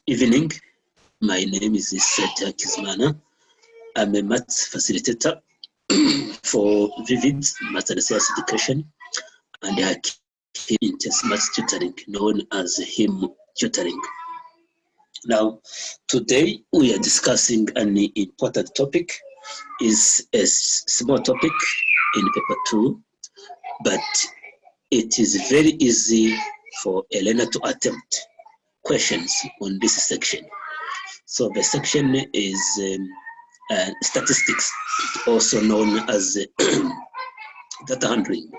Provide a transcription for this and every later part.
evening. My name is Seta Kizmana. I'm a maths facilitator for Vivid Maths and Science Education, and I keep intense maths tutoring known as HIM tutoring. Now, today we are discussing an important topic. Is a small topic in paper 2, but it is very easy for a learner to attempt questions on this section. So the section is statistics, also known as data handling.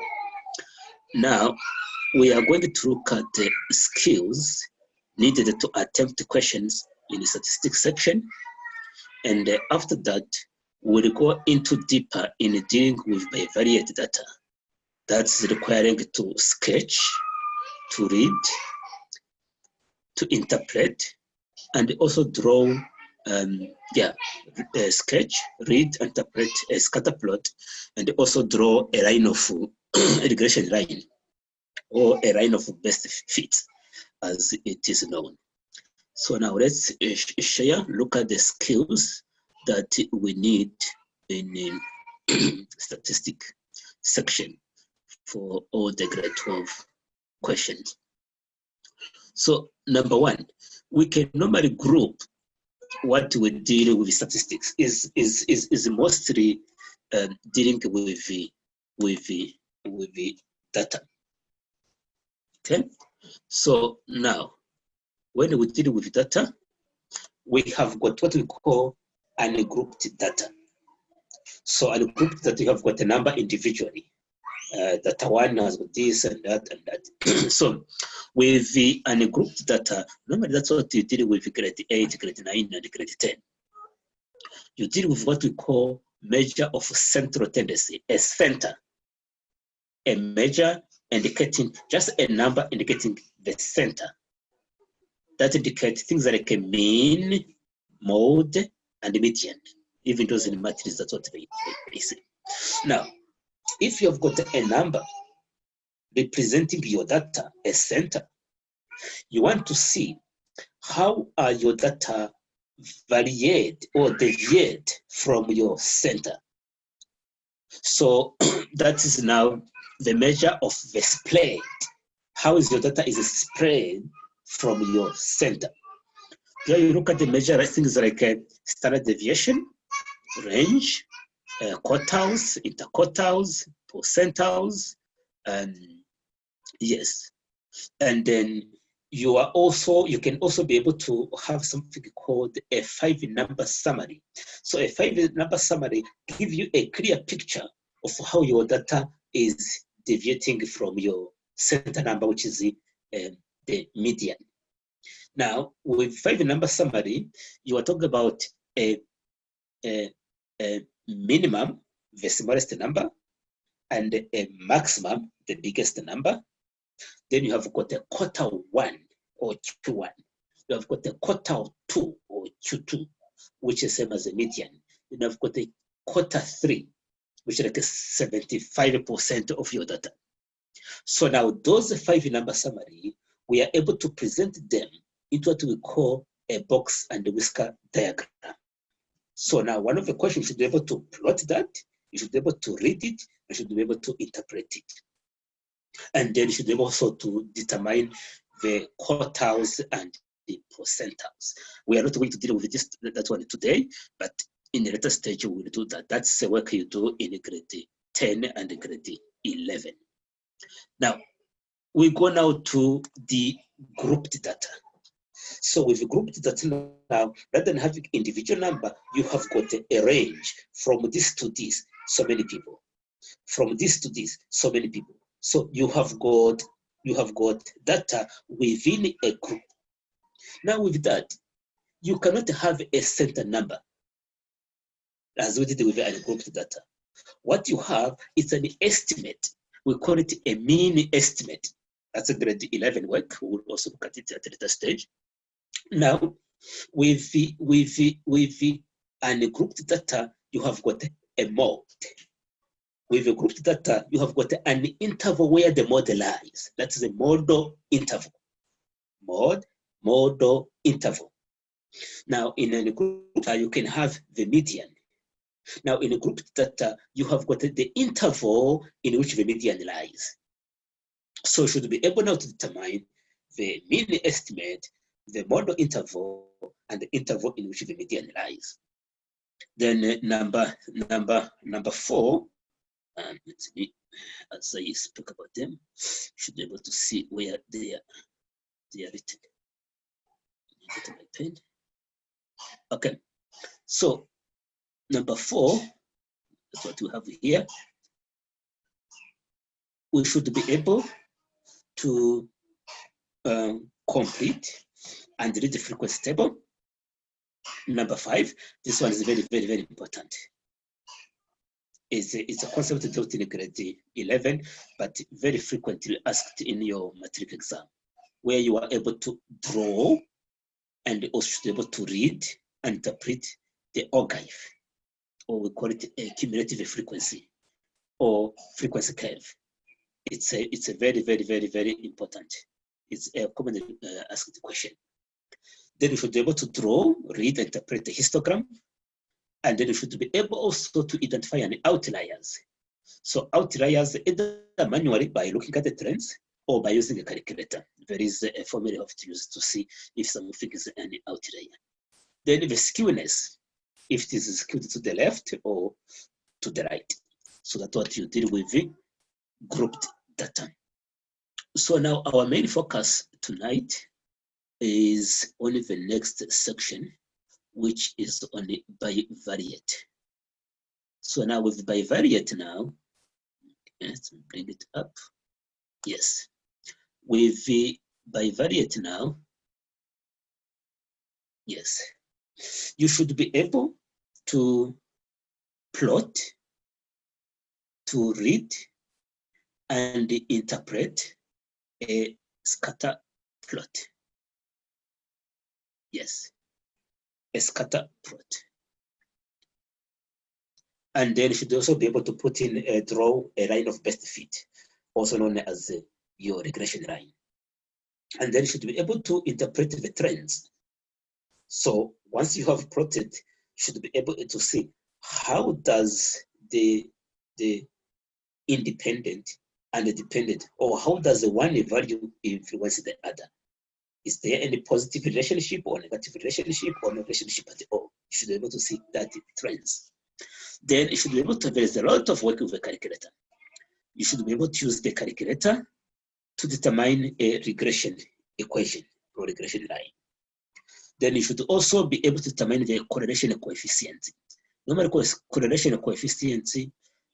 Now, we are going to look at the skills needed to attempt questions in the statistics section. And after that, we'll go into deeper in dealing with bivariate data. That's requiring to sketch, to read, to interpret, and also draw, sketch, read, interpret, a scatter plot, and also draw a line of regression line, or a line of best fit, as it is known. So now let's look at the skills that we need in statistic section for all the grade 12 questions. So number one, we can normally group what we deal with statistics is mostly dealing with the data. Okay, so now when we deal with data, we have got what we call ungrouped data. So ungrouped data, you have got a number individually. Data 1 has got this and that and that. So with the ungrouped data, normally that's what you deal with grade 8, grade 9, and grade 10. You deal with what we call measure of central tendency, a center, a measure indicating just a number indicating the center. That indicates things like a mean, mode, and median. Even those in matrices, that's what they say. Now, if you've got a number representing your data, a center, you want to see how are your data variate or deviate from your center. So that is now the measure of the spread. How is your data is spread from your center? Here you look at the measure things like standard deviation, range, quartiles, interquartiles, percentiles, and yes. And then you can also be able to have something called a 5-number summary. So a 5-number summary gives you a clear picture of how your data is deviating from your center number, which is the median. Now, with 5-number summary, you are talking about a minimum, the smallest number, and a maximum, the biggest number. Then you have got a quartile 1 or Q1. You have got a quartile 2 or Q2, which is same as a median. Then you have got a quarter 3, which is like 75% of your data. So now those 5-number summary, we are able to present them into what we call a box and whisker diagram. So now one of the questions, you should be able to plot that, you should be able to read it, you should be able to interpret it. And then you should be able also to determine the quartiles and the percentiles. We are not going to deal with that one today, but in the later stage we will do that. That's the work you do in grade 10 and grade 11. Now, we go now to the grouped data. So with grouped data now, rather than having individual number, you have got a range from this to this, so many people. From this to this, so many people. So you have got data within a group. Now with that, you cannot have a center number as we did with ungrouped data. What you have is an estimate. We call it a mean estimate. That's a grade 11 work. We will also look at it at a later stage. Now, with the ungrouped data, you have got a mode. With the grouped data, you have got an interval where the model lies. That's the model interval. Model interval. Now, in a group data, you can have the median. Now, in a group data, you have got the interval in which the median lies. So you should be able now to determine the mean estimate, the model interval, and the interval in which the median lies. Then number 4, as I spoke about them, should be able to see where they are written. Get my pen. Okay, so number 4, that's what we have here. We should be able to complete and read the frequency table. Number 5, this one is very, very, very important. It's a concept taught in grade 11, but very frequently asked in your matric exam, where you are able to draw and also should be able to read and interpret the ogive, or we call it a cumulative frequency or frequency curve. It's a very, very, very, very important. It's a commonly asked question. Then you should be able to draw, read, and interpret the histogram. And then you should be able also to identify any outliers. So outliers either manually by looking at the trends or by using a calculator. There is a formula you have to use to see if something is any outlier. Then the skewness, if it is skewed to the left or to the right. So that's what you deal with the grouped data. So now our main focus tonight is on the next section, which is on the bivariate. So now with bivariate now, let's bring it up. Yes, with the bivariate now, yes, you should be able to plot, to read, and interpret a scatter plot. Yes, a scatter plot. And then you should also be able to put in draw a line of best fit, also known as your regression line. And then you should be able to interpret the trends. So once you have plotted, you should be able to see how does the independent and the dependent, or how does the one value influence the other? Is there any positive relationship or negative relationship or no relationship at all? You should be able to see that trends. Then you should be able to, there is a lot of work with the calculator. You should be able to use the calculator to determine a regression equation or regression line. Then you should also be able to determine the correlation coefficient. Normally, correlation coefficient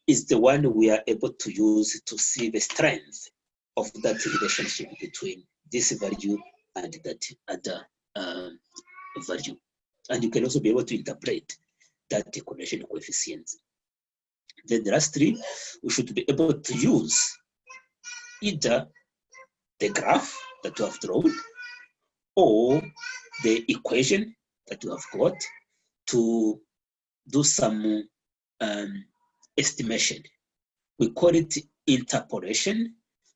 is the one we are able to use to see the strength of that relationship between this value and that other value. And you can also be able to interpret that correlation coefficient. Then the last 3, we should be able to use either the graph that you have drawn or the equation that you have got to do some estimation. We call it interpolation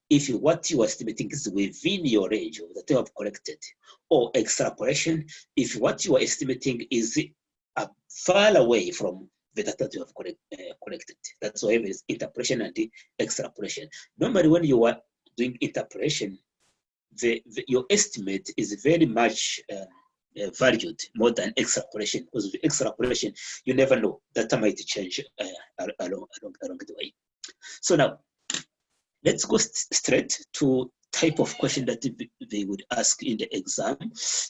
if what you are estimating is within your range that you have collected, or extrapolation if what you are estimating is far away from the data that you have collected. That's why there is interpolation and extrapolation. Normally, when you are doing interpolation, your estimate is very much valued more than extrapolation, because with extrapolation, you never know. Data might change along the way. So now, let's go straight to type of question that they would ask in the exam.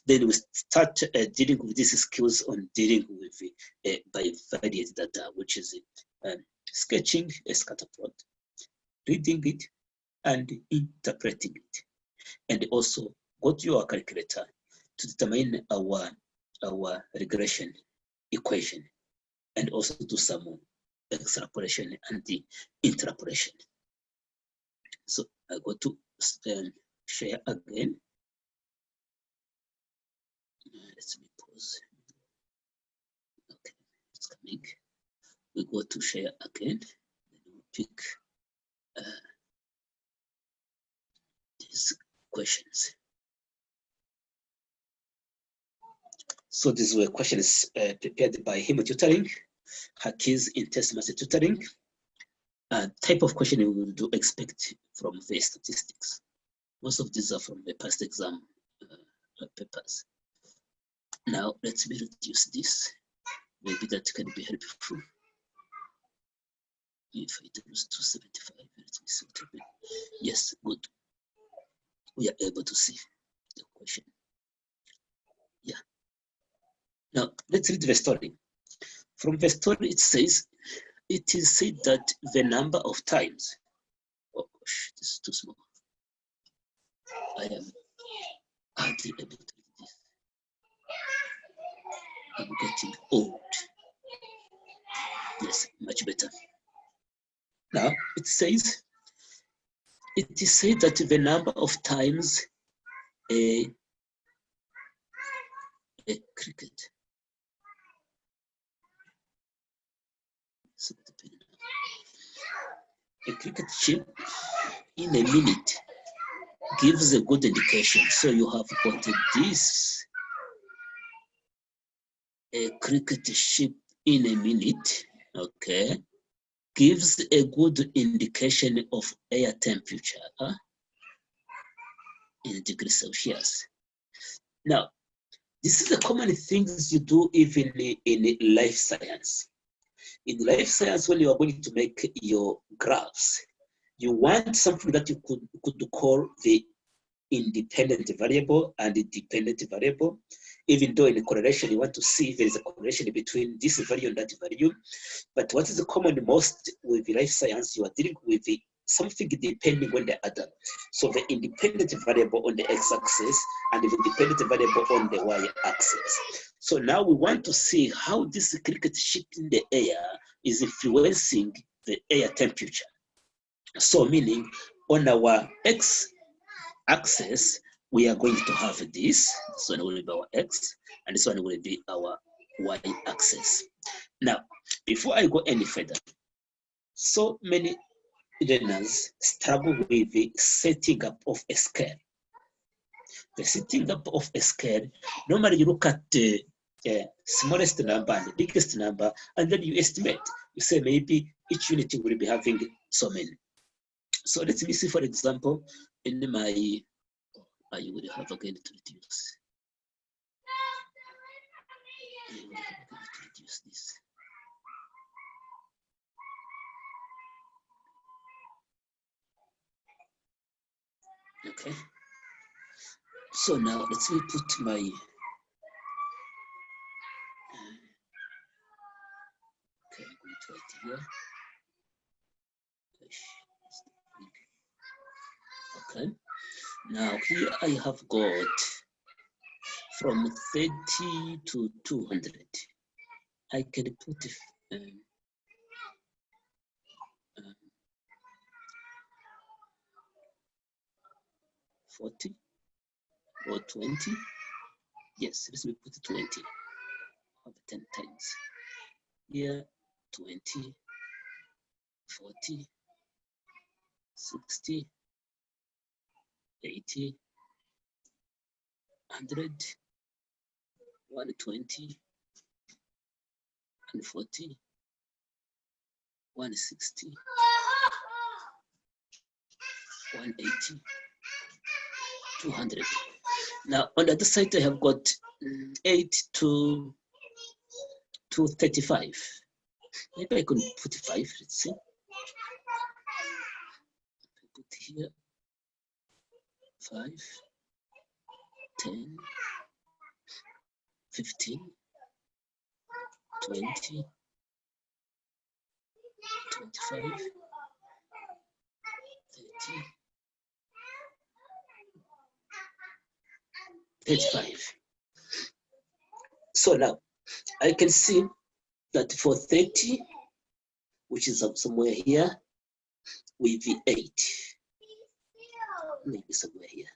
Then we start dealing with these skills on dealing with bivariate data, which is sketching a scatter plot, reading it, and interpreting it. And also go to your calculator to determine our regression equation, and also do some extrapolation and the interpolation. So I go to share again. Let me pause. Okay, it's coming. We go to share again. Then we pick these questions. So these were questions prepared by him tutoring, Haki's intense math tutoring. Type of question you would expect from the statistics. Most of these are from the past exam papers. Now let me reduce this. Maybe that can be helpful. If it was 275, let me see what happened. Yes, good. We are able to see the question. Yeah. Now let's read the story. From the story, it says, it is said that the number of times, oh gosh, this is too small. I am hardly able to read this. I'm getting old. Yes, much better. Now it says, it is said that the number of times a cricket. A cricket chip in a minute gives a good indication. So you have got this, a cricket chip in a minute, okay, gives a good indication of air temperature in degrees Celsius. Now, this is the common things you do even in life science. In life science, when you are going to make your graphs, you want something that you could call the independent variable and the dependent variable. Even though in the correlation, you want to see if there is a correlation between this value and that value. But what is common most with life science, you are dealing with something depending on the other. So the independent variable on the x-axis and the dependent variable on the y-axis. So now we want to see how this cricket chip in the air is influencing the air temperature. So meaning on our x-axis, we are going to have this one will be our x, and this one will be our y-axis. Now, before I go any further, so many learners struggle with the setting up of a scale. The setting up of a scale, normally you look at the smallest number and the biggest number, and then you estimate. You say maybe each unit will be having so many. So let me see, for example, in my, I will have again to reduce. I will have again to reduce this. Okay. So now let me put my okay, I'm going to write here. Okay. Now here I have got from 30 to 200. I can put 40 or 20. Yes, let me put 20 of 10 times. Here, 20, 40, 60, 80, 100, 120, 140, 160, 180, 200. Now on the other side, I have got 8 to 35. Maybe I can put 5, let's see. Put here 5, 10, 15, 20, 25, 30, 35. So now I can see that for 30, which is somewhere here, with the 8, maybe somewhere here.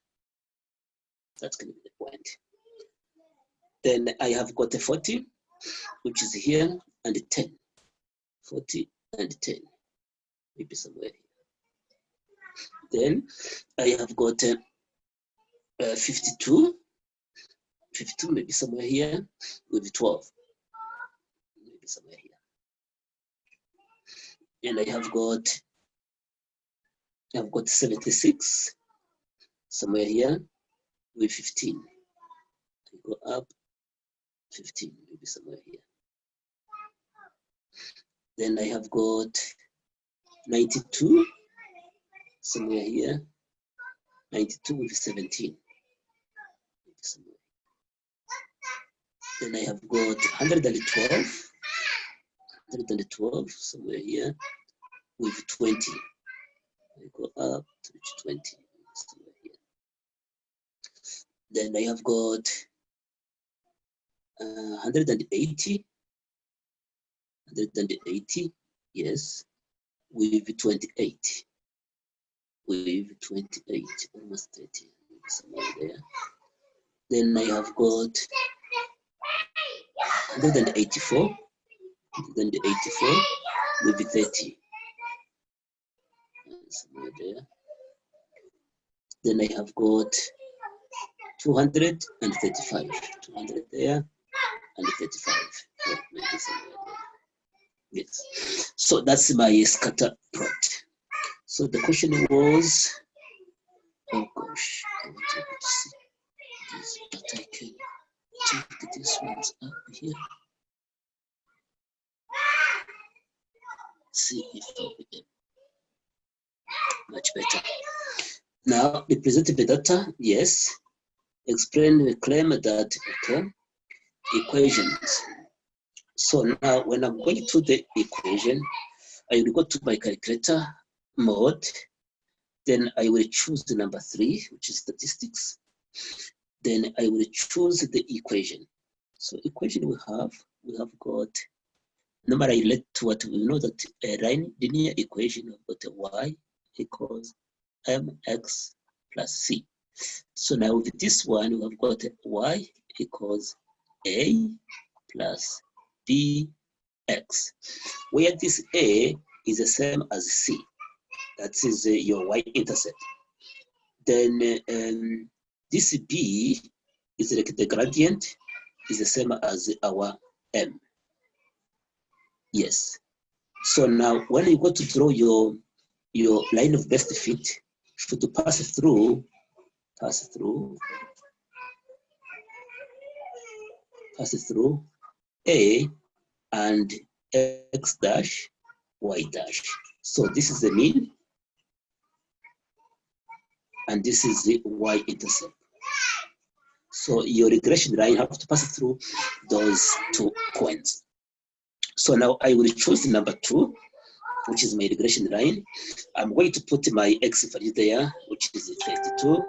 That's going to be the point. Then I have got a 40, which is here, and a 10. 40 and 10, maybe somewhere here. Then I have got 52, 52, maybe somewhere here, with 12, maybe somewhere here. And I have got 76, somewhere here, with 15. I go up 15, maybe somewhere here. Then I have got 92, somewhere here, 92 with 17. Then I have got 112, somewhere here, with 20. I go up to 20, somewhere here. Then I have got 180, yes, with 28. With 28, almost 30, somewhere there. Then I have got 184, with 30, somewhere there. Then I have got 235, 200 there, and 35. Yeah, maybe somewhere there. Yes. So that's my scatter plot. So the question was, oh gosh, I want to see this, but I can check these ones up here. See if I can much better. Now, represent the data, yes. Explain the claim that, okay, equations. So now when I'm going to the equation, I will go to my calculator mode. Then I will choose the number 3, which is statistics. Then I will choose the equation. So equation we have got, normally relate to what we know that a linear equation of got a y equals mx plus c. So now with this one, we have got y equals a plus bx, where this a is the same as c. That is your y-intercept. Then this b is like the gradient is the same as our m. Yes. So now when you go to draw your line of best fit, should pass through a and x dash y dash. So this is the mean, and this is the y-intercept. So your regression line have to pass through those 2 points. So now I will choose the number 2, which is my regression line. I'm going to put my x value there, which is 32,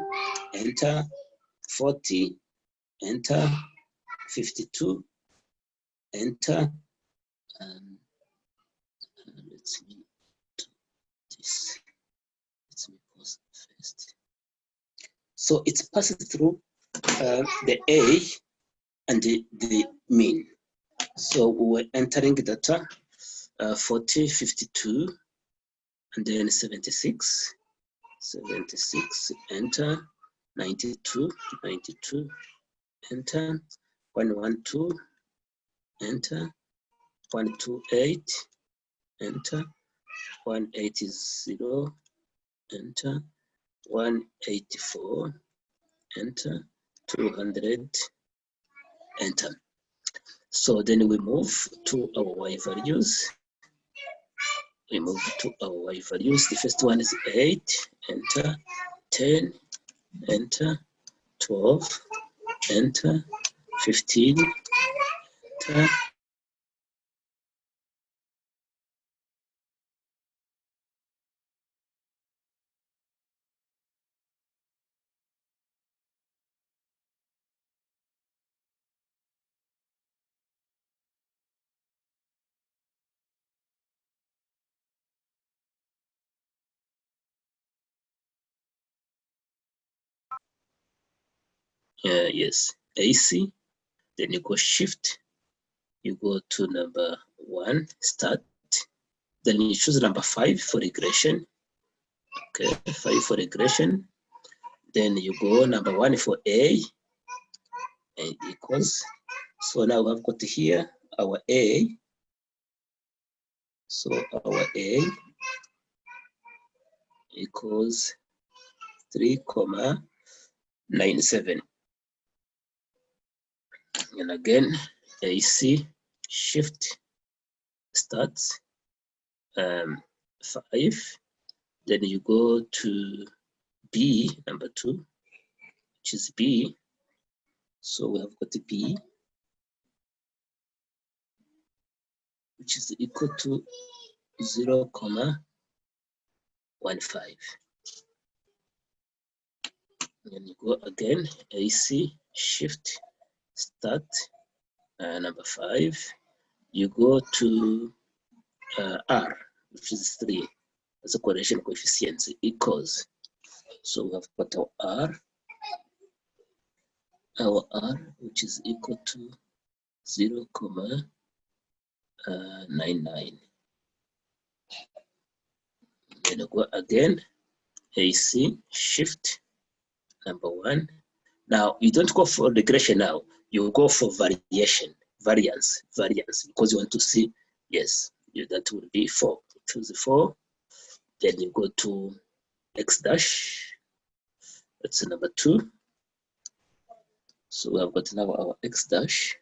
enter, 40, enter, 52, enter. Let's me do this. Let's me pause first. So it's passing through the A and the mean. So we're entering data 40, 52, and then 76, enter, 92, enter, 112, enter, 128, enter, 180, enter, 184, enter, 200, enter. So then we move to our y values. The first one is 8, enter, 10, enter, 12, enter, 15, enter. Yes, AC, then you go shift, you go to number 1, start, then you choose number 5 for regression. Okay, 5 for regression. Then you go number 1 for A, and equals. So now we have got here our A. So our A equals 3,97. And again, AC shift starts 5. Then you go to B, number 2, which is B. So we have got B, which is equal to 0,15. And you go again, AC shift start number 5. You go to R, which is 3. That's a correlation coefficient equals. So we have got our R, which is equal to 0,99. Then I go again, AC shift number 1. Now you don't go for regression now, you go for variance, because you want to see, yes, that will be 4. Choose 4. Then you go to X dash, that's number 2. So we have got now our X dash,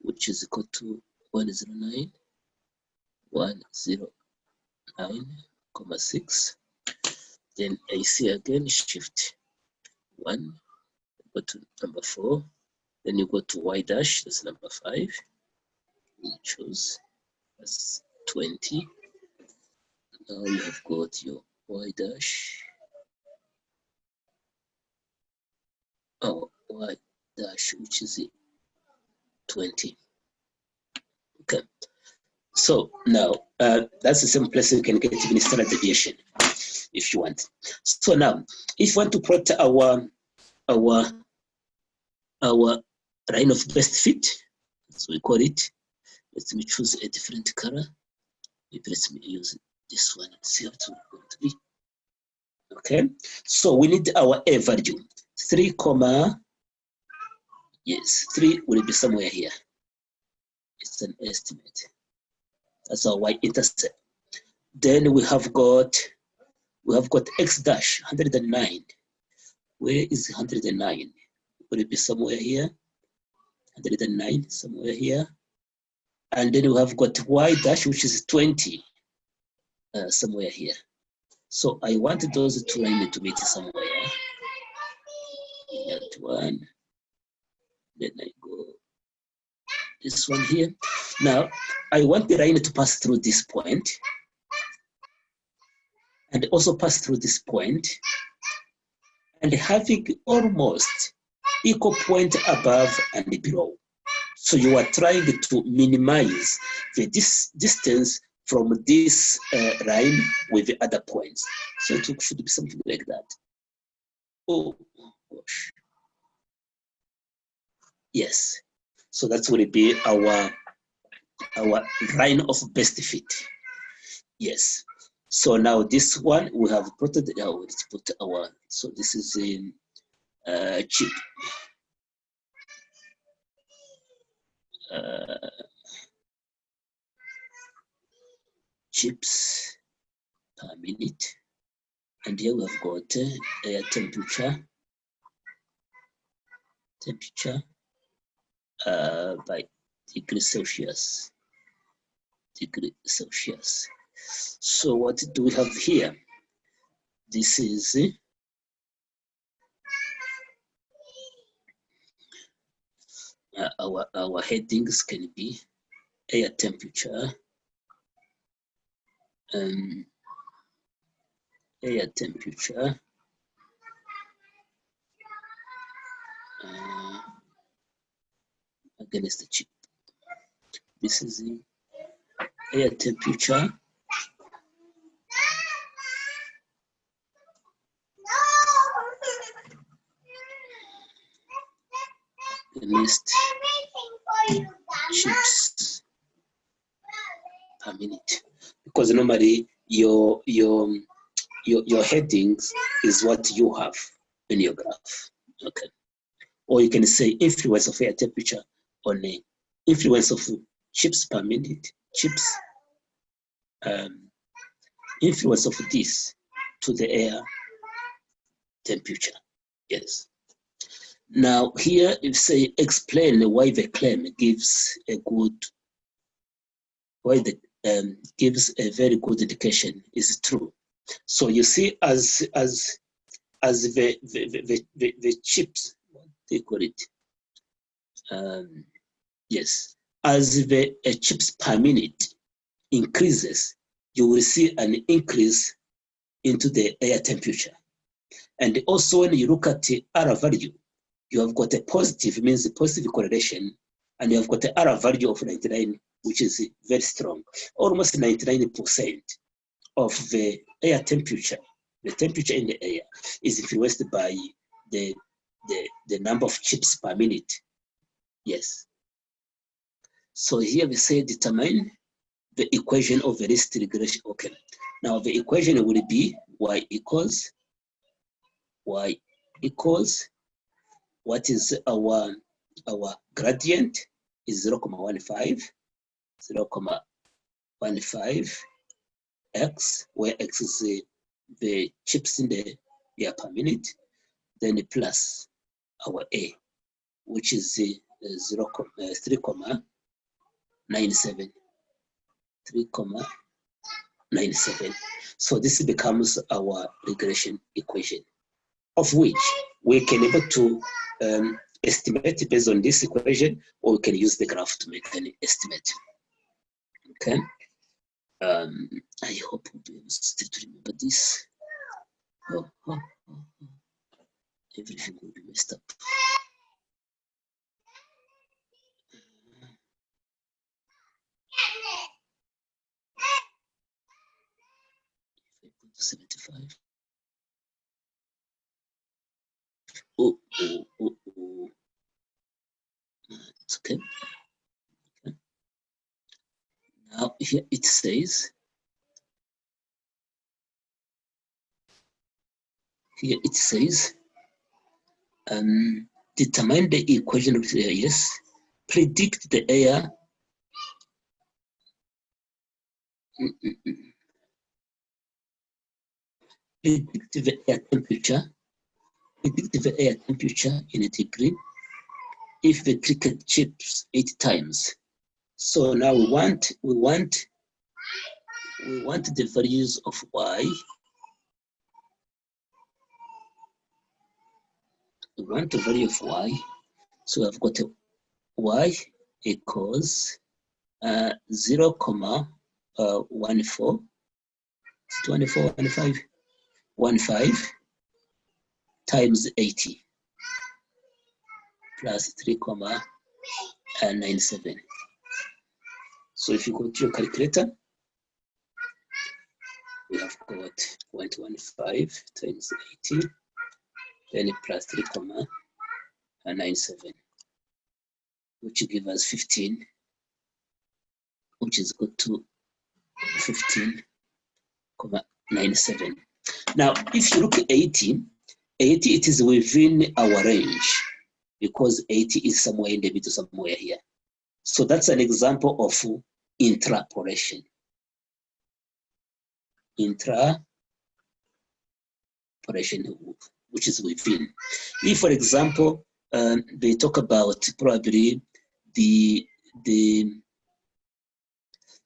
which is equal to 109,109,6. Then AC again, shift 1, go to number 4. Then you go to Y dash, that's number 5. You choose that's 20. Now you have got your Y dash. Y dash, which is 20. Okay. So now that's the same place you can get even standard deviation if you want. So now, if you want to plot our line of best fit, so we call it. Let me choose a different color. Maybe let me use this one and see how it's going to be. Okay. So we need our A value. 3, yes, 3 will be somewhere here. It's an estimate. That's our y-intercept. Then we have got X dash 109. Where is 109? Will it be somewhere here? 109 somewhere here. And then we have got Y dash, which is 20, somewhere here. So I want those two lines to meet somewhere. That one. Then I go this one here. Now I want the line to pass through this point and also pass through this point, and having almost equal point above and below. So you are trying to minimize the distance from this line with the other points. So it should be something like that. Oh gosh. Yes. So that will be our line of best fit. Yes. So now this one we have plotted. Let's put our. So this is in chip. Chips per minute, and here we have got air temperature by degrees Celsius. So what do we have here? This is our headings can be air temperature, against the chip. This is the air temperature against chips per minute, because normally your your headings is what you have in your graph. Okay. Or you can say influence of air temperature on the influence of chips per minute, chips, influence of this to the air temperature. Yes. Now here you say explain why the claim gives a good, gives a very good indication is true. So you see as the chips, what they call it, yes, as the chips per minute increases, you will see an increase into the air temperature. And also when you look at the R value, you have got a positive, means a positive correlation, and you have got the R value of 99, which is very strong. Almost 99% of the air temperature, the temperature in the air is influenced by the number of chips per minute. Yes. So here we say determine the equation of the least regression. Okay. Now the equation will be y equals what is our gradient is 0.15, 0.15 x, where x is the chips in the air per minute, then plus our a, which is 3.97. 3.97. So this becomes our regression equation, of which we can able to estimate based on this equation, or we can use the graph to make an estimate. Okay. I hope we'll be able to remember this. Everything will be messed up. If I put 75. It's okay. Okay. Now here it says, determine the equation of the air. Yes, predict the air. Predict the air temperature. Predict the air temperature in a degree if the cricket chips 8 times. So now we want the values of y. We want the value of y. So I've got a y equals 0.14, 15 times 80 plus 3.97. So if you go to your calculator, we have got 0.15 times 80, then plus 3.97, which gives us 15, which is equal to 15.97. Now, if you look at 80, it is within our range, because 80 is somewhere in the middle, somewhere here. So that's an example of intrapolation. Intrapolation, which is within. If, for example, they talk about probably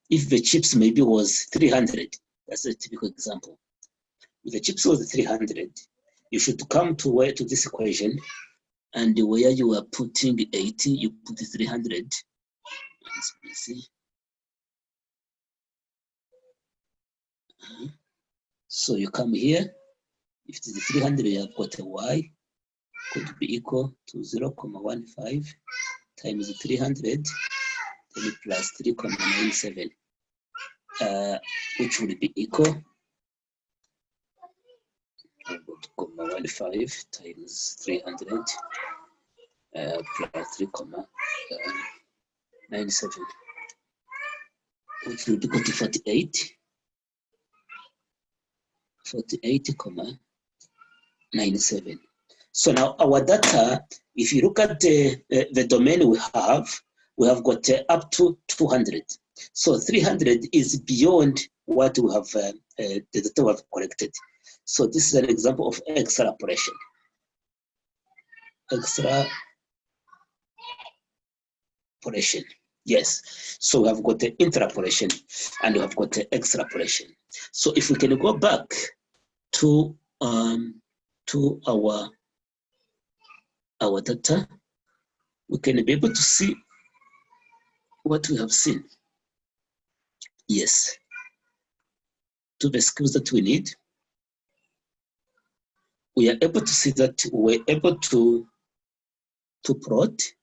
if the chips maybe was 300, that's a typical example. If the chips was 300, you should come to this equation, and where you are putting 80, you put 300. Let's see. So you come here. If it is 300, you have got a y could be equal to 0.15 times 300, then plus 3.97, which would be equal to 0.15 times 300 plus 3.97, which would be equal to 48. 48,97. So now our data, if you look at the domain we have got up to 200. So 300 is beyond what we have, the data we have collected. So this is an example of extrapolation. Extrapolation, yes. So we have got the interpolation and we have got the extrapolation. So if we can go back to our data, we can be able to see what we have seen. Yes, to the skills that we need, we are able to see that we're able to plot.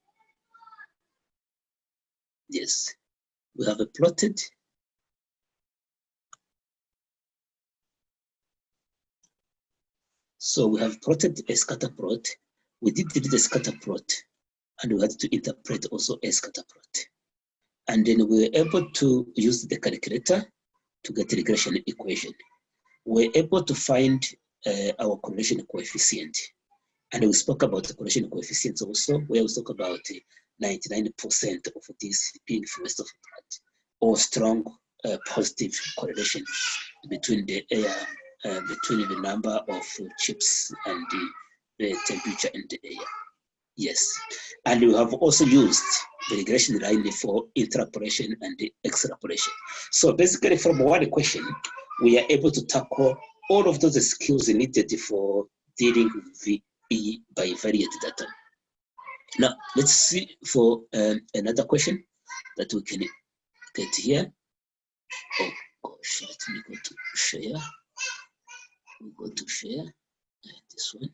Yes, we have plotted. So we have plotted a scatter plot. We did the scatter plot, and we had to interpret also a scatter plot. And then we were able to use the calculator to get a regression equation. We're able to find our correlation coefficient. And we spoke about the correlation coefficients also, where we spoke about 99% of this being influenced of that, or strong positive correlation between the air, between the number of chips and the temperature in the air. Yes, and we have also used the regression line for interpolation and the extrapolation. So basically from one question, we are able to tackle all of those skills needed for dealing with the bivariate data. Now, let's see for another question that we can get here. Oh gosh, let me go to share. We go to share, this one.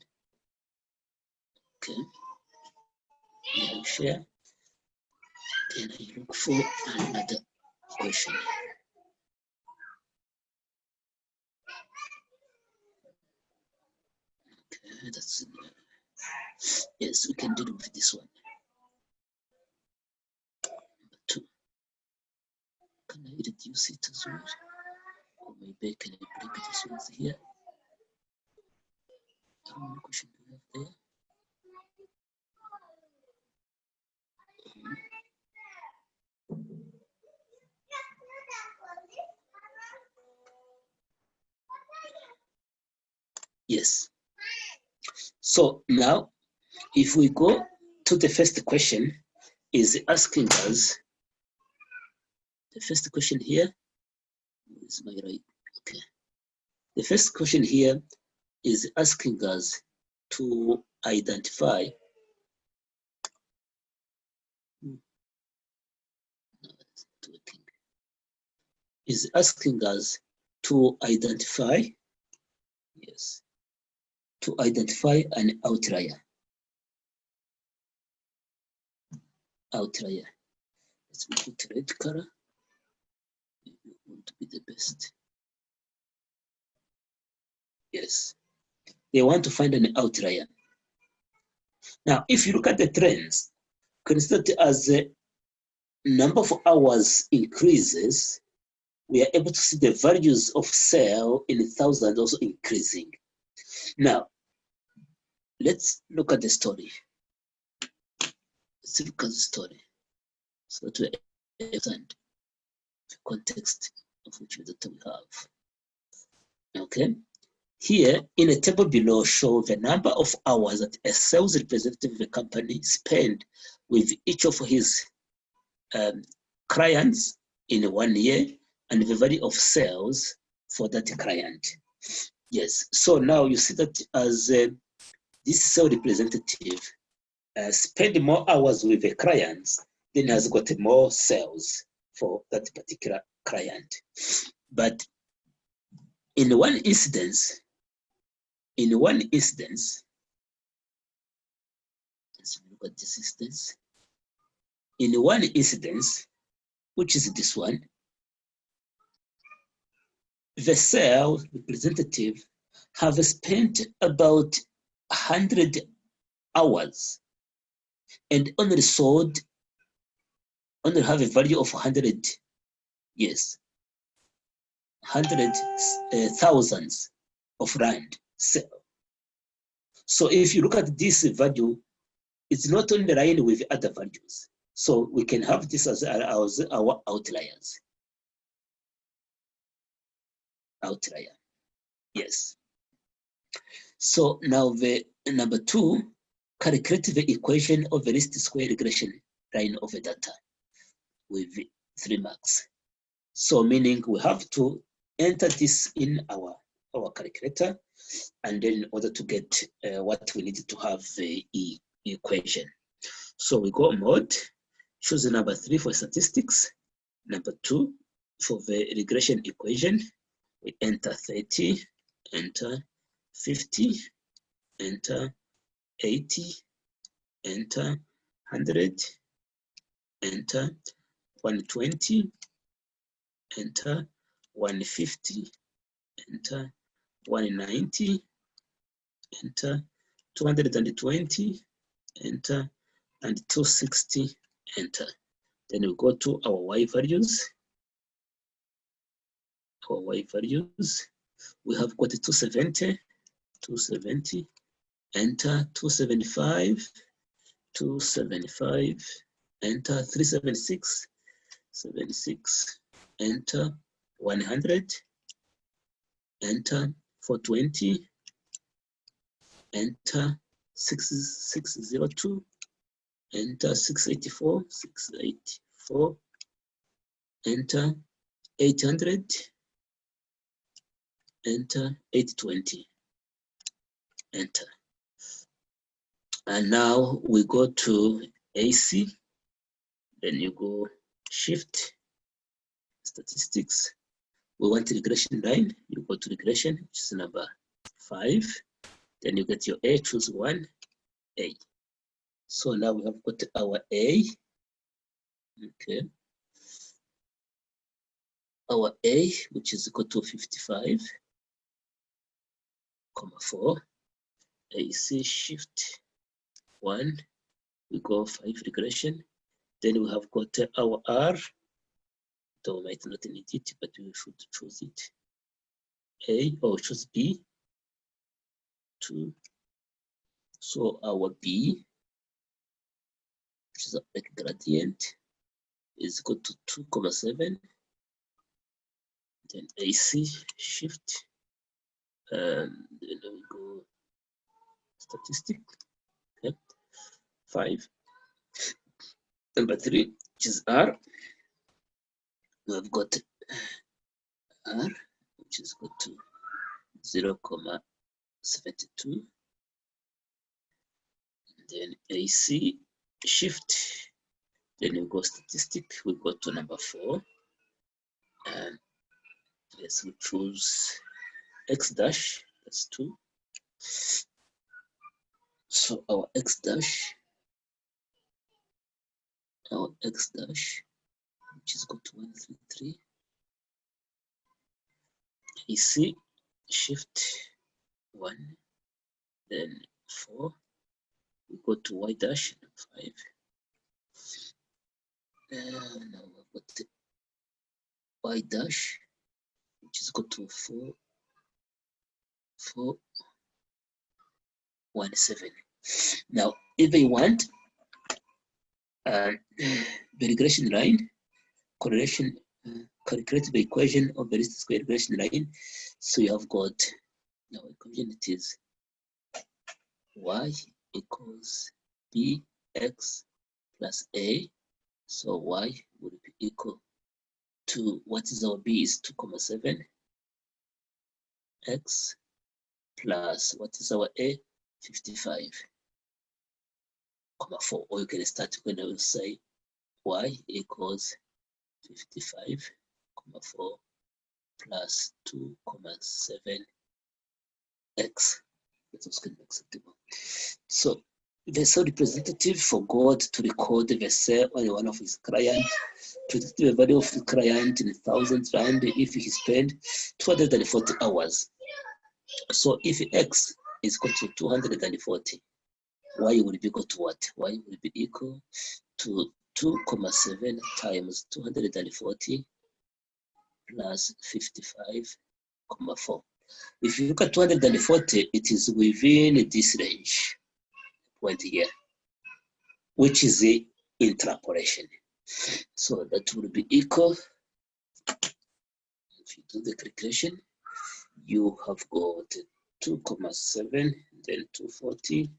Okay. Then share. Then I look for another question. Okay, that's yes, we can deal with this one. Number 2. Can I reduce it as well? Or maybe can I break this one here? How many questions do we have there? Yes. So now, if we go to the first question, is asking us, the first question here, is my right? Okay. The first question here is asking us to identify is asking us to identify, yes, to identify an outlier. Outlier. Let's make it red color. It want to be the best. Yes. They want to find an outlier. Now, if you look at the trends, consider as the number of hours increases, we are able to see the values of cell in thousands also increasing. Now, let's look at the story. Let's look at the story. So to understand the context of which data we have. Okay. Here, in a table below, show the number of hours that a sales representative of the company spent with each of his clients in 1 year and the value of sales for that client. Yes, so now you see that as this sales representative spend more hours with the clients, then has got more sales for that particular client. But in one instance, let's look at this instance. In one instance, which is this one, the sales representative have spent about 100 hours and only have a value of 100, yes, 100 thousands of land cell. So if you look at this value, it's not on the line with other values. So we can have this as our outliers. Outlier, yes. So now the number 2, calculate the equation of the least square regression line of the data with 3 marks. So meaning we have to enter this in our calculator, and then in order to get what we need to have the equation. So we go mode, choose the number 3 for statistics, number 2 for the regression equation. We enter 30, enter 50, enter 80, enter 100, enter 120, enter 150, enter 190, enter 220, enter, and 260, enter. Then we go to our Y values. Our Y values, we have got 270, 270, enter 275, 275, enter 376, 76, enter 100, enter 420, enter 602, enter 684, 684, enter 800, enter 820, enter. And now we go to AC, then you go shift, statistics. We want regression line, you go to regression, which is number 5. Then you get your A, choose 1, A. So now we have got our A, okay. Our A, which is equal to 55, 4, AC shift 1, we go 5 regression. Then we have got our R, though we might not need it, but we should choose it. A, or choose B, 2. So our B, which is a like gradient, is equal to 2,7. Then AC shift, and then we go statistic, okay. 5. Number 3, which is R. We have got R, which is equal to 0,72. Then AC shift, then we go statistic, we go to number 4, and yes, we choose X dash, that's 2. So our X dash, which is equal to 133. AC shift 1, then 4. We go to Y dash 5. And now we've got the Y dash, which is equal to 4,417. Now, if I want the regression line, correlation, calculate the equation of the least square regression line. So you have got, now equation it is Y equals BX plus A. So Y would be equal to, what is our B is 2,7, X plus, what is our A, 55,4. Or you can start when I will say Y equals 55,4 plus 2,7 X. That was going to be acceptable. So the cell representative forgot to record the cell on one of his clients, predict the value of the client in 1,000 rand if he spent 240 hours. So if X is equal to 240, Y will be equal to what? Y will be equal to 2,7 times 240 plus 55,4. If you look at 240, it is within this range, point here, which is the interpolation. So that will be equal. If you do the calculation, you have got 2,7, then 240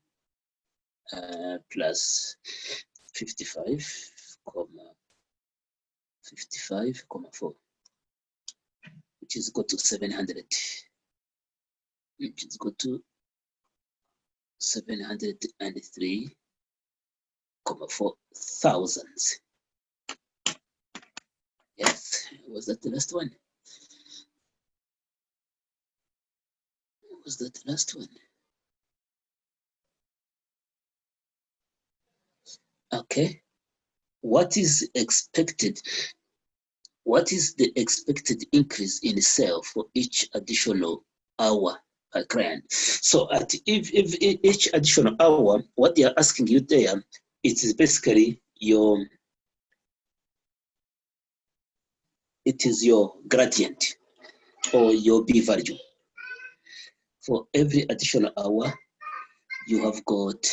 plus 55,4, which is equal to 700, which is equal to 703,4 thousands. Yes, was that the last one? Was that the last one? Okay. What is expected? What is the expected increase in sale for each additional hour per client? So at if each additional hour, what they are asking you there, it is basically your, it is your gradient or your B value. For every additional hour, you have got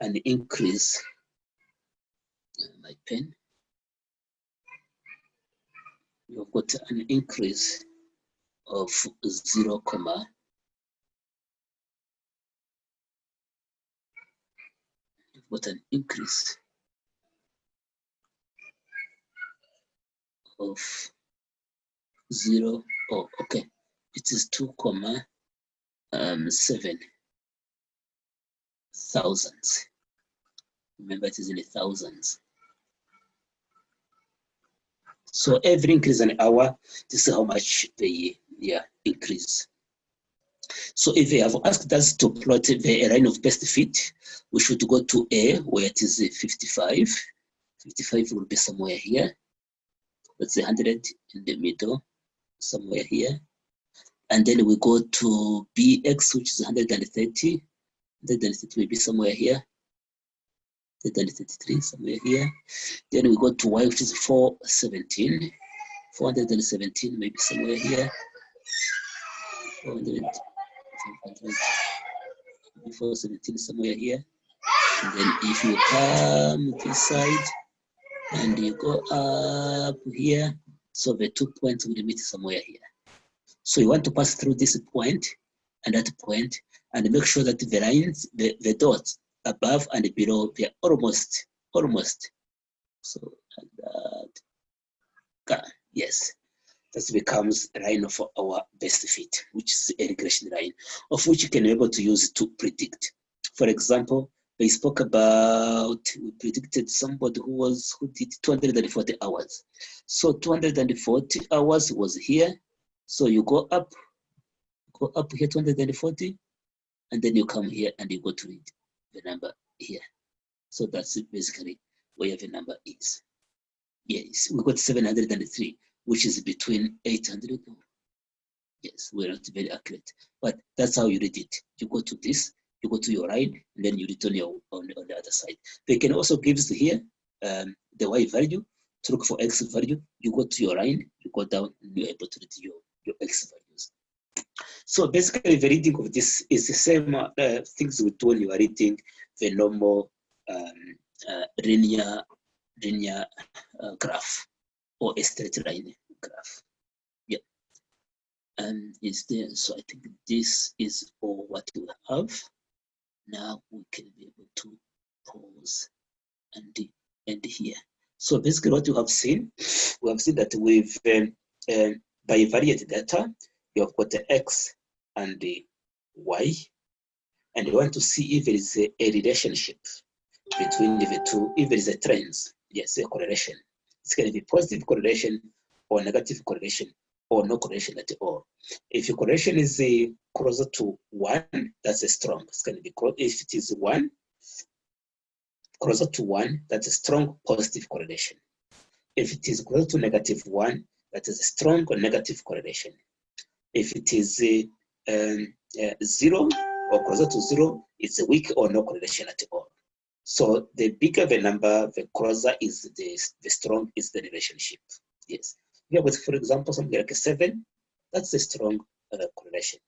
an increase. My pen. You have got an increase of 0, you've got an increase of 0. Oh, okay. It is 2,7 thousands. Remember, it is in the thousands. So every increase in an hour, this is how much they increase. So if they have asked us to plot the line of best fit, we should go to A, where it is 55. 55 will be somewhere here. That's 100 in the middle, somewhere here. And then we go to BX, which is 130. 130 will be somewhere here. 133, somewhere here. Then we go to Y, which is 417. 417, maybe somewhere here. 417, somewhere here. And then if you come this side and you go up here, so the 2 points will meet somewhere here. So you want to pass through this point and that point and make sure that the lines, the dots above and below, they're almost. So that, yes, that becomes a line for our best fit, which is a regression line, of which you can be able to use to predict. For example, we spoke about, we predicted somebody who did 240 hours. So 240 hours was here. So you go up here 240, and then you come here and you go to read the number here. So that's basically where the number is. Yes, we got 703, which is between 800. Yes, we're not very accurate, but that's how you read it. You go to this, you go to your line, and then you return on the other side. They can also give us here the Y value to look for X value. You go to your line, you go down, and you're able to read your X values. So basically, the reading of this is the same things we do when you are reading the normal linear graph or a straight line graph. Yeah. And is there, so I think this is all what we have. Now we can be able to pause and end here. So basically what you have seen, we have seen that with bivariate data, you have got the X and the Y, and you want to see if there is a relationship between the two, if there is a trend, yes, a correlation. It's going to be positive correlation or negative correlation or no correlation at all. If your correlation is closer to 1, that's a strong. It's going to be, if it is 1, closer to 1, that's a strong positive correlation. If it is closer to -1, that is a strong or negative correlation. If it is 0 or closer to 0, it's a weak or no correlation at all. So the bigger the number, the closer is the strong is the relationship. Yes. Here with, for example, something like a 7, That's a strong correlation.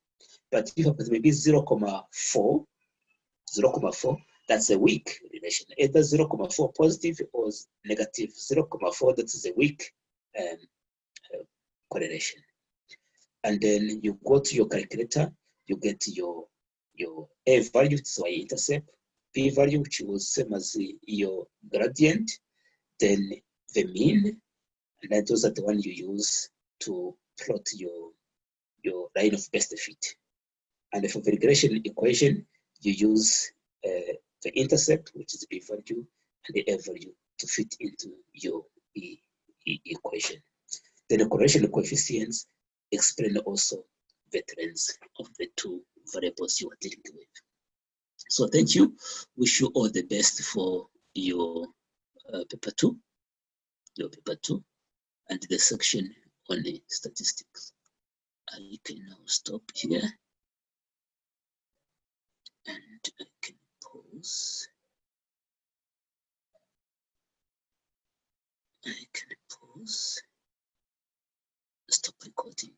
But if you have maybe 0.4, that's a weak relation. Either 0.4 positive or negative 0.4, that is a weak correlation. And then you go to your calculator, you get your A value, so y-intercept, P value, which was same as your gradient, then the mean, and then those are the ones you use to plot your line of best fit. And for the regression equation, you use the intercept, which is the P value, and the A value to fit into your equation. Then the correlation coefficients explain also the trends of the two variables you are dealing with. So thank you. Wish you all the best for your paper 2, and the section on the statistics. I can now stop here, and I can pause. Stop recording.